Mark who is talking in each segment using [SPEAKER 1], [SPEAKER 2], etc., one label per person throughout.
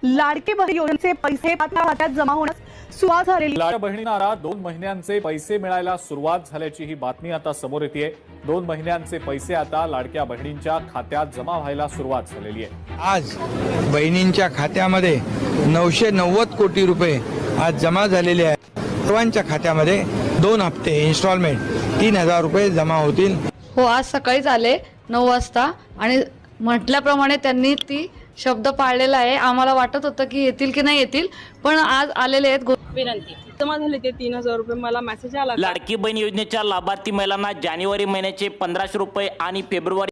[SPEAKER 1] लाडकी बहीण योजनेचे पैसे आपल्या खात्यात जमा होण्यास सुरुवात झालेली.
[SPEAKER 2] लाडक्या बहिणींना 2 महिन्यांचे पैसे मिळायला सुरुवात झाल्याची ही बातमी आता समोर येते. 2 महिन्यांचे पैसे आता लाडक्या बहिणींच्या खात्यात जमा व्हायला सुरुवात झालेली आहे.
[SPEAKER 3] आज बहिणींच्या खात्यामध्ये 990 कोटी रुपये आज जमा झालेले आहेत. सर्वांच्या खात्यामध्ये 2 हप्ते इन्स्टॉलमेंट 3000 रुपये जमा होतील.
[SPEAKER 4] हो, आज सकाळीच आले 9 वाजता आणि म्हटल्याप्रमाणे त्यांनी ती शब्द पाळलेला आहे. आम्हाला वाटत होतं की येतील की नाही येतील, पण आज आलेले आहेत.
[SPEAKER 5] विनंती जमा झाले ते 3000 रुपये. मला मेसेज आला.
[SPEAKER 6] लाडकी बहीण योजनेच्या लाभार्थी महिलांना जानेवारी महिन्याचे 1500 रुपये आणि फेब्रुवारी.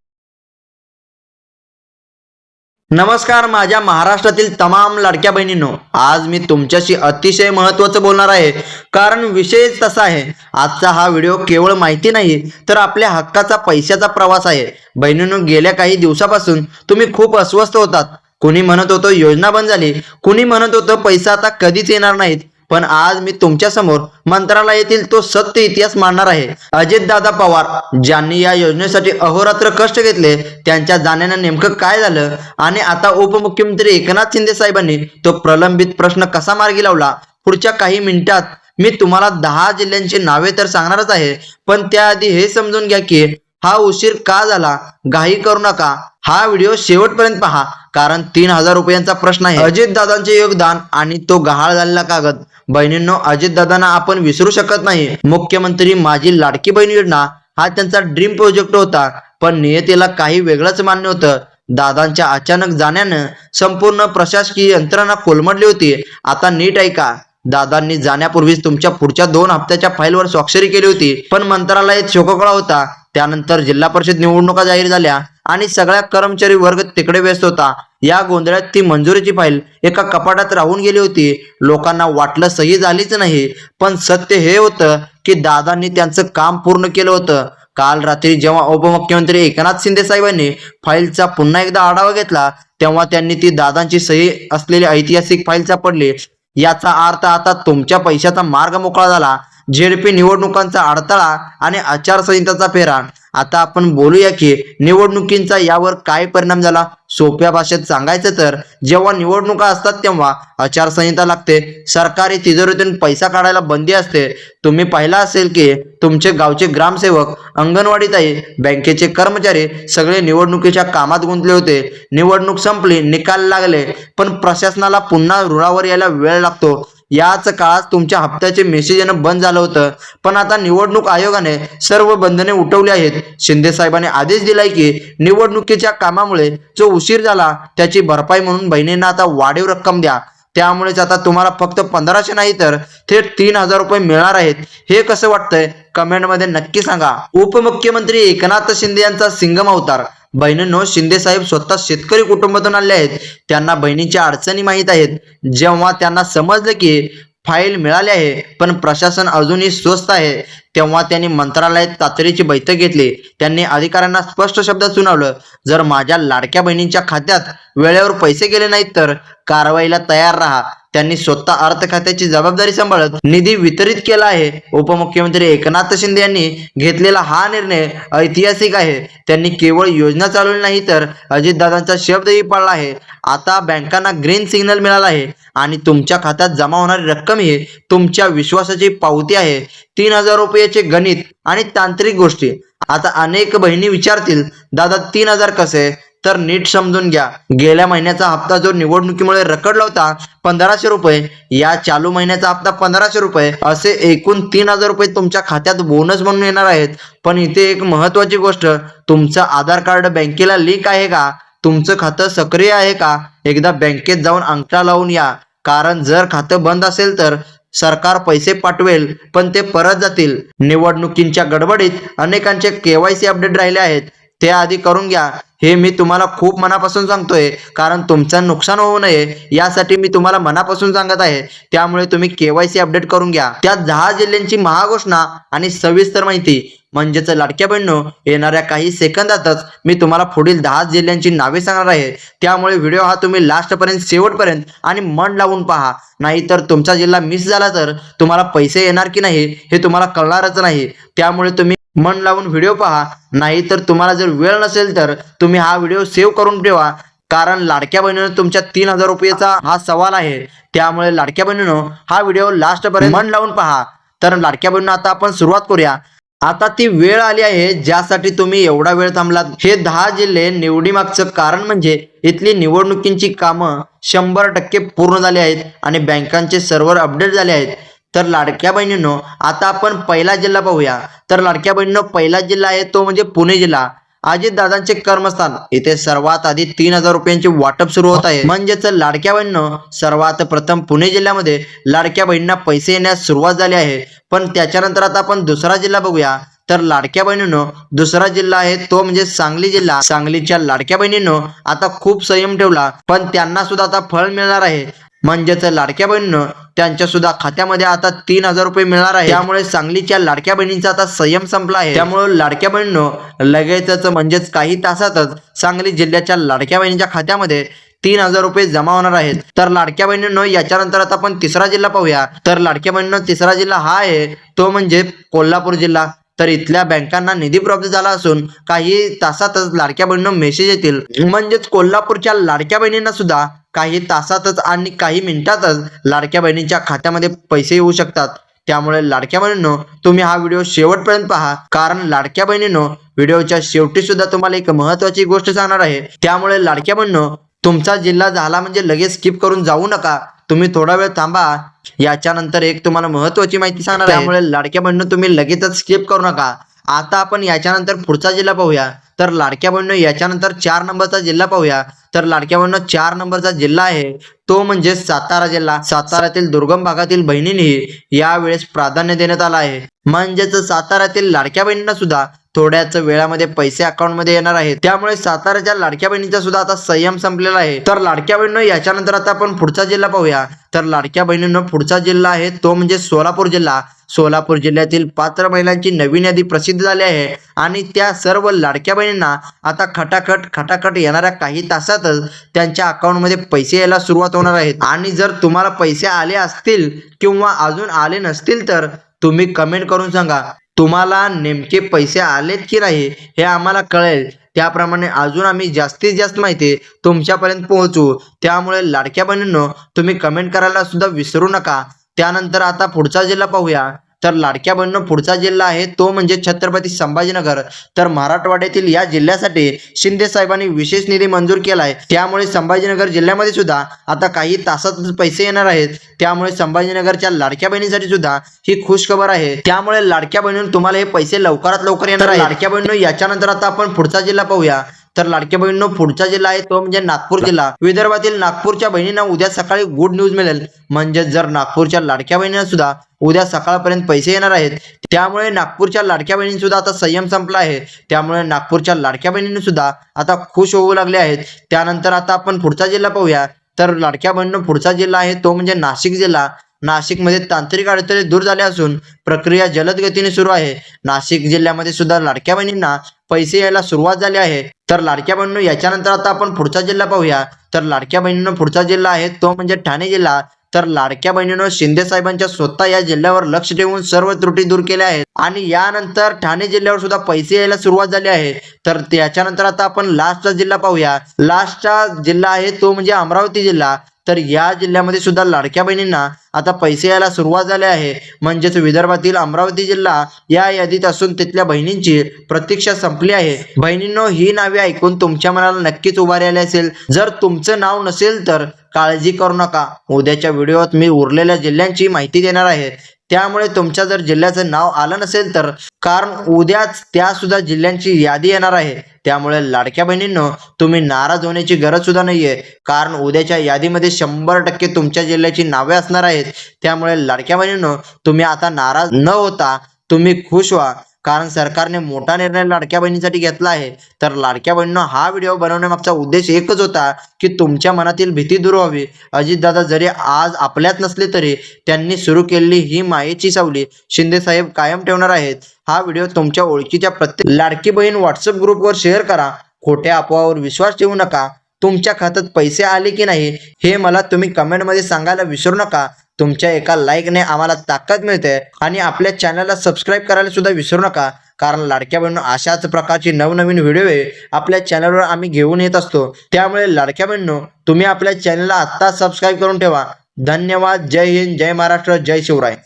[SPEAKER 7] नमस्कार माझ्या महाराष्ट्रातील तमाम लाडक्या बहिणींनो, आज मी तुमच्याशी अतिशय महत्त्वाचं बोलणार आहे. कारण विषय तसा आहे. आजचा हा व्हिडिओ केवळ माहिती नाही तर आपल्या हक्काचा पैशाचा प्रवास आहे. बहिणींनो, गेल्या काही दिवसापासून तुम्ही खूप अस्वस्थ होतात. कुणी म्हणत होतं योजना बंद झाली, कुणी म्हणत होतं पैसा आता कधीच येणार नाहीत. पण आज मी तुमच्या समोर मंत्रालयातील तो सत्य इतिहास मांडणार आहे. अजितदादा पवार ज्यांनी या योजनेसाठी अहोरात्र कष्ट घेतले, त्यांच्या जाण्यानं नेमकं काय झालं आणि आता उपमुख्यमंत्री एकनाथ शिंदे साहेबांनी तो प्रलंबित प्रश्न कसा मार्गी लावला. पुढच्या काही मिनिटात मी तुम्हाला 10 जिल्ह्यांची नावे तर सांगणारच आहे, पण त्याआधी हे समजून घ्या की हा उशीर का झाला. घाई करू नका, हा व्हिडिओ शेवटपर्यंत पहा, कारण 3000 रुपयांचा प्रश्न आहे. अजितदादांचे योगदान आणि तो गहाळ झालेला कागद. बहिणींनो, अजितदादांना आपण विसरू शकत नाही. मुख्यमंत्री माझी लाडकी बहीण योजना हा त्यांचा ड्रीम प्रोजेक्ट होता, पण नियतीला काही वेगळंच मान्य होतं. दादांच्या अचानक जाण्यानं संपूर्ण प्रशासकीय यंत्रणा कोलमडली होती. आता नीट ऐका. दादांनी जाण्यापूर्वीच तुमच्या पुढच्या 2 हप्त्याच्या फाईलवर स्वाक्षरी केली होती, पण मंत्रालयात शोककळा होता. त्यानंतर जिल्हा परिषद निवडणुका जाहीर झाल्या आणि सगळ्या कर्मचारी वर्ग तिकडे व्यस्त होता. या गोंधळात ती मंजुरीची फाईल एका कपाटात राहून गेली होती. लोकांना वाटलं सही झालीच नाही, पण सत्य हे होतं की दादांनी त्यांचं काम पूर्ण केलं होतं. काल रात्री जेव्हा उपमुख्यमंत्री एकनाथ शिंदे साहेबांनी फाईलचा पुन्हा एकदा आढावा घेतला, तेव्हा त्यांनी ती दादांची सही असलेली ऐतिहासिक फाईल सापडली. याचा अर्थ आता तुमच्या पैशाचा मार्ग मोकळा झाला. झेडपी निवडणुकांचा अडथळा आणि आचारसंहितेचा फेरा. आता आपण बोलूया की निवडणुकींचा यावर काय परिणाम झाला. सोप्या भाषेत सांगायचं तर जेव्हा निवडणुका असतात तेव्हा आचारसंहिता लागते. सरकारी तिजोरीतून पैसा काढायला बंदी असते. तुम्ही पाहिलं असेल की तुमचे गावचे ग्रामसेवक, अंगणवाडीताई, बँकेचे कर्मचारी सगळे निवडणुकीच्या कामात गुंतले होते. निवडणूक संपली, निकाल लागले, पण प्रशासनाला पुन्हा रुळावर यायला वेळ लागतो. याच काळात तुमच्या हप्त्याचे मेसेज येणं बंद झालं होतं, पण आता निवडणूक आयोगाने सर्व बंधने उठवली आहेत. शिंदे साहेबांनी आदेश दिलाय की निवडणुकीच्या कामामुळे जो उशीर झाला त्याची भरपाई म्हणून बहिणींना आता वाढीव रक्कम द्या. त्यामुळेच आता तुम्हाला फक्त 1500 नाही तर थेट 3000 रुपये मिळणार आहेत. हे कसं वाटतंय कमेंटमध्ये नक्की सांगा. उपमुख्यमंत्री एकनाथ शिंदे यांचा सिंगम अवतार. बहिणींनो, शिंदे साहेब स्वतः शेतकरी कुटुंबातून आले आहेत. त्यांना बहिणींच्या अडचणी माहीत आहेत. जेव्हा त्यांना समजलं की फाईल मिळाली आहे पण प्रशासन अजूनही स्वस्त आहे, तेव्हा त्यांनी मंत्रालयात तातडीची बैठक घेतली. त्यांनी अधिकाऱ्यांना स्पष्ट शब्दात सुनावलं, जर माझ्या लाडक्या बहिणींच्या खात्यात वेळेवर पैसे गेले नाहीत तर कारवाईला तयार राहा. त्यांनी स्वतः अर्थ खात्याची जबाबदारी सांभाळत निधी वितरित केला आहे. उपमुख्यमंत्री एकनाथ शिंदे यांनी घेतलेला हा निर्णय ऐतिहासिक आहे. त्यांनी केवळ योजना चालवली नाही तर अजितदादांचा शब्दही पाळला आहे. आता बँकांना ग्रीन सिग्नल मिळाला आहे आणि तुमच्या खात्यात जमा होणारी रक्कम ही तुमच्या विश्वासाची पावती आहे. 3000 रुपयाचे गणित आणि तांत्रिक गोष्टी. आता अनेक बहिणी विचारतील, दादा 3000 कसे? तर नीट समजून घ्या. गेल्या महिन्याचा हप्ता जो निवडणुकीमुळे रखडला होता 1500 रुपये, या चालू महिन्याचा हप्ता 1500 रुपये, असे एकूण 3000 रुपये तुमच्या खात्यात बोनस म्हणून येणार आहेत. पण इथे एक महत्वाची गोष्ट, तुमचं आधार कार्ड बँकेला लिंक आहे का? तुमचं खातं सक्रिय आहे का? एकदा बँकेत जाऊन अंगठा लावून या, कारण जर खातं बंद असेल तर सरकार पैसे पाठवेल पण ते परत जातील. निवडणुकींच्या गडबडीत अनेकांचे KYC अपडेट राहिले आहेत, ते आधी करून घ्या. हे मी तुम्हाला खूप मनापासून सांगतोय, कारण तुमचं नुकसान होऊ नये यासाठी मी तुम्हाला मनापासून सांगत आहे. त्यामुळे तुम्ही KYC अपडेट करून घ्या. त्या 10 जिल्ह्यांची महाघोषणा आणि सविस्तर माहिती म्हणजेच लाडक्या बहिणींनो, येणाऱ्या काही सेकंदातच मी तुम्हाला पुढील 10 जिल्ह्यांची नावे सांगणार आहे. त्यामुळे व्हिडिओ हा तुम्ही लास्टपर्यंत, शेवटपर्यंत आणि मन लावून पहा. नाहीतर तुमचा जिल्हा मिस झाला तर तुम्हाला पैसे येणार की नाही हे तुम्हाला कळणारच नाही. त्यामुळे तुम्ही मन लावून व्हिडिओ पहा. नाहीतर तुम्हाला जर वेळ नसेल तर तुम्ही हा व्हिडिओ सेव्ह करून ठेवा, कारण लाडक्या बहिणीनं तुमच्या 3,000 रुपयेचा हा सवाल आहे, त्यामुळे लाडक्या बहिणीनं हा व्हिडिओ लास्ट पर्यंत मन लावून पहा. तर लाडक्या बहिणीनं आता आपण सुरुवात करूया. आता ती वेळ आली आहे ज्यासाठी तुम्ही एवढा वेळ थांबलात. हे 10 जिल्हे निवडीमागचं कारण म्हणजे इथली निवडणुकींची कामं 100% पूर्ण झाली आहेत आणि बँकांचे सर्व्हर अपडेट झाले आहेत. तर लाडक्या बहिणींनो आता आपण पहिला जिल्हा पाहूया. तर लाडक्या बहिणींनो पहिला जिल्हा आहे तो म्हणजे पुणे जिल्हा. अजितदादांचे कर्मस्थान. इथे सर्वात आधी 3,000 रुपयांचे वाटप सुरू होत आहे. म्हणजेच लाडक्या बहिणींनो सर्वात प्रथम पुणे जिल्ह्यामध्ये लाडक्या बहिणींना पैसे येण्यास सुरुवात झाली आहे. पण त्याच्यानंतर आता आपण दुसरा जिल्हा बघूया. तर लाडक्या बहिणींनो दुसरा जिल्हा आहे तो म्हणजे सांगली जिल्हा. सांगलीच्या लाडक्या बहिणींनो आता खूप संयम ठेवला, पण त्यांना सुद्धा आता फळ मिळणार आहे. म्हणजेच लाडक्या बहिणींनो त्यांच्या सुद्धा खात्यामध्ये आता 3,000 रुपये मिळणार आहे. त्यामुळे सांगलीच्या लाडक्या बहिणींचा आता संयम संपला आहे. त्यामुळे लाडक्या बहिणींनो लगेचच म्हणजेच काही तासातच सांगली जिल्ह्याच्या लाडक्या बहिणींच्या खात्यामध्ये 3,000 रुपये जमा होणार आहेत. तर लाडक्या बहिणींनो याच्यानंतर आता आपण तिसरा जिल्हा पाहूया. तर लाडक्या बहिणींनो तिसरा जिल्हा हा आहे तो म्हणजे कोल्हापूर जिल्हा. तर इथल्या बँकांना निधी प्राप्त झाला असून काही तासातच लाडक्या बहिणींनो मेसेज येतील. म्हणजेच कोल्हापूरच्या लाडक्या बहिणींना सुद्धा काही तासातच आणि काही मिनिटातच लाडक्या बहिणींच्या खात्यामध्ये पैसे येऊ शकतात. त्यामुळे लाडक्या बहिणींनो तुम्ही हा व्हिडिओ शेवटपर्यंत पहा, कारण लाडक्या बहिणींनो व्हिडिओच्या शेवटी सुद्धा तुम्हाला एक महत्वाची गोष्ट सांगणार आहे. त्यामुळे लाडक्या बहिणींनो तुमचा जिल्हा झाला म्हणजे लगेच स्किप करून जाऊ नका. तुम्ही थोडा वेळ थांबा. याच्यानंतर एक तुम्हाला महत्वाची माहिती सांगणार आहे. त्यामुळे लाडक्या बहिणींनो तुम्ही लगेचच स्किप करू नका. आता आपण याच्यानंतर पुढचा जिल्हा पाहूया. तर लाडक्या बहिणींनो याच्यानंतर 4 नंबरचा जिल्हा पाहूया. तर लाडक्या बहिणींनो 4 नंबरचा जिल्हा आहे तो म्हणजे सातारा जिल्हा. साताऱ्यातील दुर्गम भागातील बहिणींनी यावेळेस प्राधान्य देण्यात आलं आहे. म्हणजेच साताऱ्यातील लाडक्या बहिणींना सुद्धा थोड्याच वेळामध्ये पैसे अकाउंट मध्ये येणार आहेत. त्यामुळे साताऱ्याच्या लाडक्या बहिणींचा सुद्धा आता संयम संपलेला आहे. तर लाडक्या बहिणींनो याच्यानंतर आता आपण पुढचा जिल्हा पाहूया. तर लाडक्या बहिणींनो पुढचा जिल्हा आहे तो म्हणजे सोलापूर जिल्हा. सोलापूर जिल्ह्यातील पात्र महिलांची नवीन यादी प्रसिद्ध झाली आहे आणि त्या सर्व लाडक्या बहिणींना आता खटाखट येणाऱ्या काही तासातच त्यांच्या अकाउंटमध्ये पैसे यायला सुरुवात होणार आहेत. आणि जर तुम्हाला पैसे आले असतील किंवा अजून आले नसतील तर तुम्ही कमेंट करून सांगा तुम्हाला नेमके पैसे आलेत की नाही, हे आम्हाला कळेल. त्याप्रमाणे अजून आम्ही जास्तीत जास्त माहिती तुमच्यापर्यंत पोहोचू. त्यामुळे लाडक्या बहिणींनो तुम्ही कमेंट करायला सुद्धा विसरू नका. त्यानंतर आता पुढचा जिल्हा पाहूया. तर लाडक्या बहिणींनो पुढचा जिल्हा आहे तो म्हणजे छत्रपती संभाजीनगर. तर मराठवाड्यातील या जिल्ह्यासाठी शिंदे साहेबांनी विशेष निधी मंजूर केलाय. त्यामुळे संभाजीनगर जिल्ह्यामध्ये सुद्धा आता काही तासातच पैसे येणार आहेत. त्यामुळे संभाजीनगरच्या लाडक्या बहिणींसाठी सुद्धा ही खुश खबर आहे. त्यामुळे लाडक्या बहिणींनो तुम्हाला हे पैसे लवकरात लवकर येणार आहेत. लाडक्या बहिणींनो याच्यानंतर आता आपण पुढचा जिल्हा पाहूया. तर लाडक्या बहिणींनो पुढचा जिल्हा आहे तो म्हणजे नागपूर जिल्हा. विदर्भातील नागपूरच्या बहिणींना उद्या सकाळी गुड न्यूज मिळेल. म्हणजे जर नागपूरच्या लाडक्या बहिणींना सुद्धा उद्या सकाळपर्यंत पैसे येणार आहेत. त्यामुळे नागपूरच्या लाडक्या बहिणींनी सुद्धा आता संयम संपला आहे. त्यामुळे नागपूरच्या लाडक्या बहिणींनी सुद्धा आता खुश होऊ लागले आहेत. त्यानंतर आता आपण पुढचा जिल्हा पाहूया. तर लाडक्या बहिणींनो पुढचा जिल्हा आहे तो म्हणजे नाशिक जिल्हा. नाशिकमध्ये तांत्रिक अडथळे दूर झाले असून प्रक्रिया जलद गतीने सुरू आहे. नाशिक जिल्ह्यामध्ये सुद्धा लाडक्या बहिणींना पैसे यायला सुरुवात झाली आहे. तर लाडक्या बहिणींनो याच्यानंतर आता आपण पुढचा जिल्हा पाहूया. तर लाडक्या बहिणींनो पुढचा जिल्हा आहे तो म्हणजे ठाणे जिल्हा. तर लाडक्या बहिणींनो शिंदे साहेबांच्या स्वतः या जिल्ह्यावर लक्ष ठेवून सर्व त्रुटी दूर केल्या आहेत आणि यानंतर ठाणे जिल्ह्यावर सुद्धा पैसे यायला सुरुवात झाली आहे. तर त्याच्यानंतर आता आपण लास्टचा जिल्हा पाहूया. लास्टचा जिल्हा आहे तो म्हणजे अमरावती जिल्हा. तर या जिल्ह्यामध्ये सुद्धा लाडक्या बहिणींना आता पैसे यायला सुरुवात झाली आहे. म्हणजेच विदर्भातील अमरावती जिल्हा या यादीत असून तिथल्या बहिणींची प्रतीक्षा संपली आहे. बहिणींनो ही नावे ऐकून तुमच्या मनाला नक्कीच उभारी आली असेल. जर तुमचं नाव नसेल तर काळजी करू नका. उद्याच्या व्हिडिओत मी उरलेल्या जिल्ह्यांची माहिती देणार आहे. त्यामुळे तुमच्या जर जिल्ह्याचं नाव आलं नसेल तर कारण उद्याच त्या सुद्धा जिल्ह्यांची यादी येणार आहे. त्यामुळे लाडक्या बहिणींनो तुम्ही नाराज होण्याची गरज सुद्धा नाहीये, कारण उद्याच्या यादीमध्ये 100% तुमच्या जिल्ह्याची नावे असणार आहेत. त्यामुळे लाडक्या बहिणींनो तुम्ही आता नाराज न होता तुम्ही खुश व्हा, कारण सरकारने मोठा निर्णय लाडक्या बहिणींसाठी घेतला आहे. तर लाडक्या बहिणींनो हा व्हिडिओ बनवण्यामागचा उद्देश एकच होता की तुमच्या मनातील भीती दूर व्हावी. अजितदादा जरी आज आपल्यात नसले तरी त्यांनी सुरू केलेली ही मायेची सावली शिंदे साहेब कायम ठेवणार आहेत. हा व्हिडिओ तुमच्या ओळखीच्या प्रत्येक लाडकी बहीण व्हॉट्सअप ग्रुपवर शेअर करा. खोट्या अफवावर विश्वास ठेवू नका. तुमच्या खात्यात पैसे आले की नाही हे मला तुम्ही कमेंटमध्ये सांगायला विसरू नका. तुमच्या एका लाईकने आम्हाला ताकद मिळते आणि आपल्या चॅनलला सबस्क्राईब करायला सुद्धा विसरू नका, कारण लाडक्या बहिणींनो अशाच प्रकारची नवनवीन व्हिडिओ आपल्या चॅनलवर आम्ही घेऊन येत असतो। त्यामुळे लाडक्या बहिणींनो तुम्ही आपल्या चॅनलला आत्ता सबस्क्राईब करून ठेवा। धन्यवाद। जय हिंद, जय महाराष्ट्र, जय शिवराय।